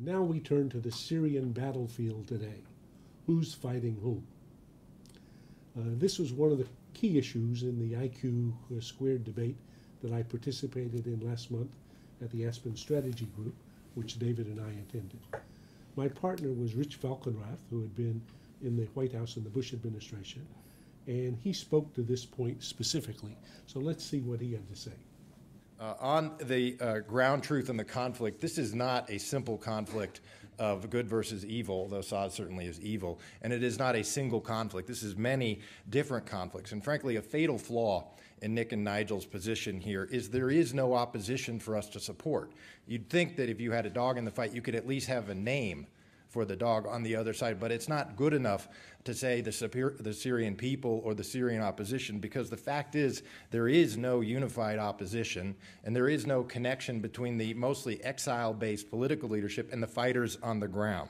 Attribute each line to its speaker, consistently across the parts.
Speaker 1: Now we turn to the Syrian battlefield today. Who's fighting whom? This was one of the key issues in the IQ squared debate that I participated in last month at the Aspen Strategy Group, which David and I attended. My partner was Rich Falkenrath, who had been in the White House in the Bush administration, and he spoke to this point specifically. So let's see what he had to say.
Speaker 2: On the ground truth and the conflict, this is not a simple conflict of good versus evil, though Assad certainly is evil, and it is not a single conflict. This is many different conflicts, and frankly, a fatal flaw in Nick and Nigel's position here is there is no opposition for us to support. You'd think that if you had a dog in the fight, you could at least have a name for the dog on the other side, but it's not good enough to say the Syrian people or the Syrian opposition, because the fact is there is no unified opposition and there is no connection between the mostly exile-based political leadership and the fighters on the ground.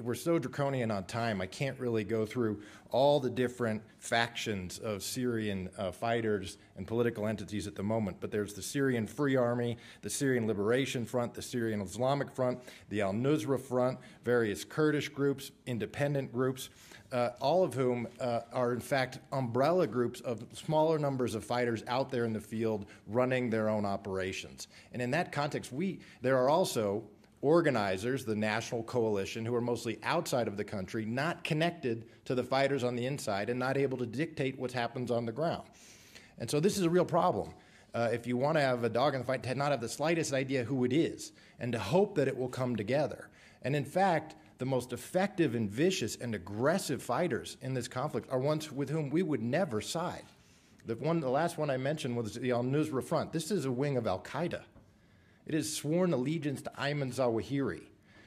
Speaker 2: We're so draconian on time, I can't really go through all the different factions of Syrian fighters and political entities at the moment, but there's the Syrian Free Army, the Syrian Liberation Front, the Syrian Islamic Front, the Al-Nusra Front, various Kurdish groups, independent groups, all of whom are in fact umbrella groups of smaller numbers of fighters out there in the field running their own operations. And in that context, there are also organizers, the National Coalition, who are mostly outside of the country, not connected to the fighters on the inside and not able to dictate what happens on the ground. And so this is a real problem. If you want to have a dog in the fight, to not have the slightest idea who it is and to hope that it will come together. And in fact, the most effective and vicious and aggressive fighters in this conflict are ones with whom we would never side. The last one I mentioned was the Al-Nusra Front. This is a wing of Al-Qaeda. It has sworn allegiance to Ayman Zawahiri.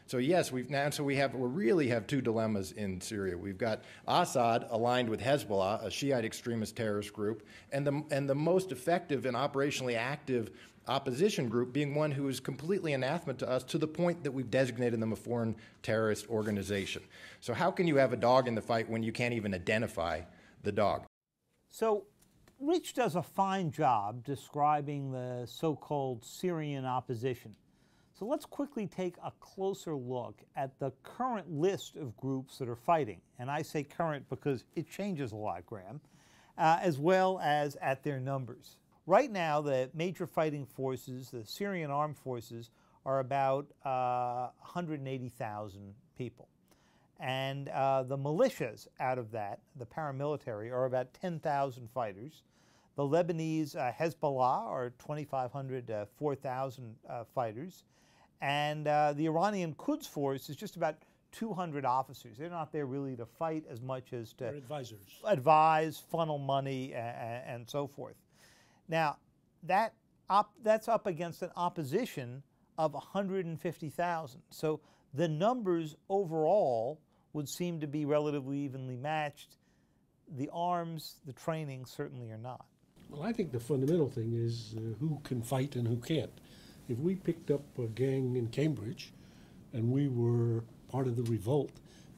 Speaker 2: So yes, we really have two dilemmas in Syria. We've got Assad aligned with Hezbollah, a Shiite extremist terrorist group, and the most effective and operationally active opposition group being one who is completely anathema to us to the point that we've designated them a foreign terrorist organization. So how can you have a dog in the fight when you can't even identify the dog?
Speaker 3: So Rich does a fine job describing the so-called Syrian opposition. So let's quickly take a closer look at the current list of groups that are fighting. And I say current because it changes a lot, Graham, as well as at their numbers. Right now, the major fighting forces, the Syrian armed forces, are about 180,000 people. And the militias out of that, the paramilitary, are about 10,000 fighters. The Lebanese Hezbollah are 2,500 to 4,000 fighters. And the Iranian Quds force is just about 200 officers. They're not there really to fight as much as to advise, funnel money, and so forth. Now, that's up against an opposition of 150,000. So the numbers overall would seem to be relatively evenly matched. The arms, the training certainly are not.
Speaker 1: Well, I think the fundamental thing is who can fight and who can't. If we picked up a gang in Cambridge and we were part of the revolt,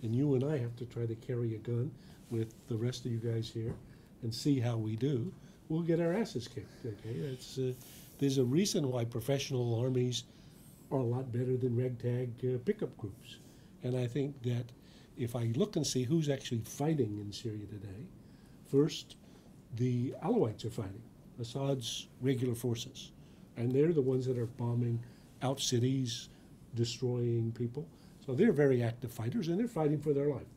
Speaker 1: and you and I have to try to carry a gun with the rest of you guys here and see how we do, we'll get our asses kicked. Okay, there's a reason why professional armies are a lot better than ragtag pickup groups. And I think that if I look and see who's actually fighting in Syria today, first, the Alawites are fighting, Assad's regular forces. And they're the ones that are bombing out cities, destroying people. So they're very active fighters, and they're fighting for their life.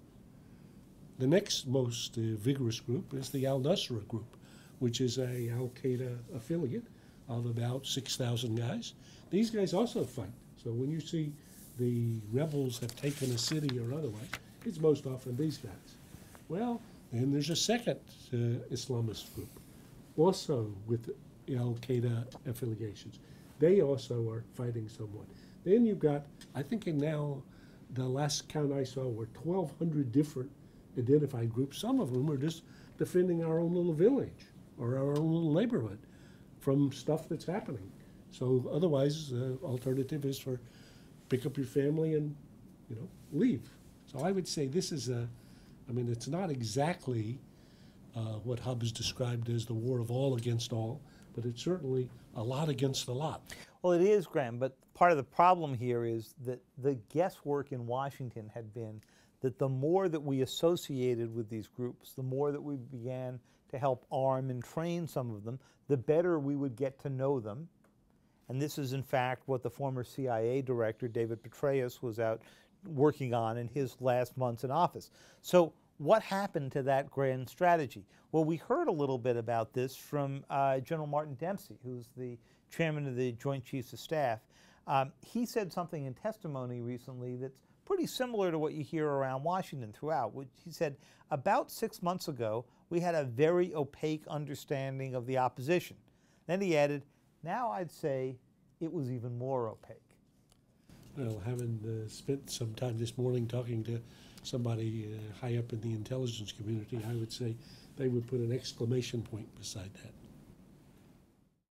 Speaker 1: The next most vigorous group is the Al-Nusra group, which is a Al-Qaeda affiliate of about 6,000 guys. These guys also fight. So when you see the rebels have taken a city or otherwise, it's most often these guys. Well, then there's a second Islamist group, also with Al-Qaeda affiliations. They also are fighting somewhat. Then you've got, I think now, the last count I saw were 1,200 different identified groups. Some of them are just defending our own little village or our own little neighborhood from stuff that's happening. So otherwise, alternative is for pick up your family and, leave. So I would say this is it's not exactly what Hobbes described as the war of all against all, but it's certainly a lot against a lot.
Speaker 3: Well, it is, Graham, but part of the problem here is that the guesswork in Washington had been that the more that we associated with these groups, the more that we began to help arm and train some of them, the better we would get to know them. And this is, in fact, what the former CIA director, David Petraeus, was out working on in his last months in office. So what happened to that grand strategy? Well, we heard a little bit about this from General Martin Dempsey, who's the chairman of the Joint Chiefs of Staff. He said something in testimony recently that's pretty similar to what you hear around Washington throughout. He said, about 6 months ago, we had a very opaque understanding of the opposition. Then he added, now I'd say it was even more opaque.
Speaker 1: Well, having spent some time this morning talking to somebody high up in the intelligence community, I would say they would put an exclamation point beside that.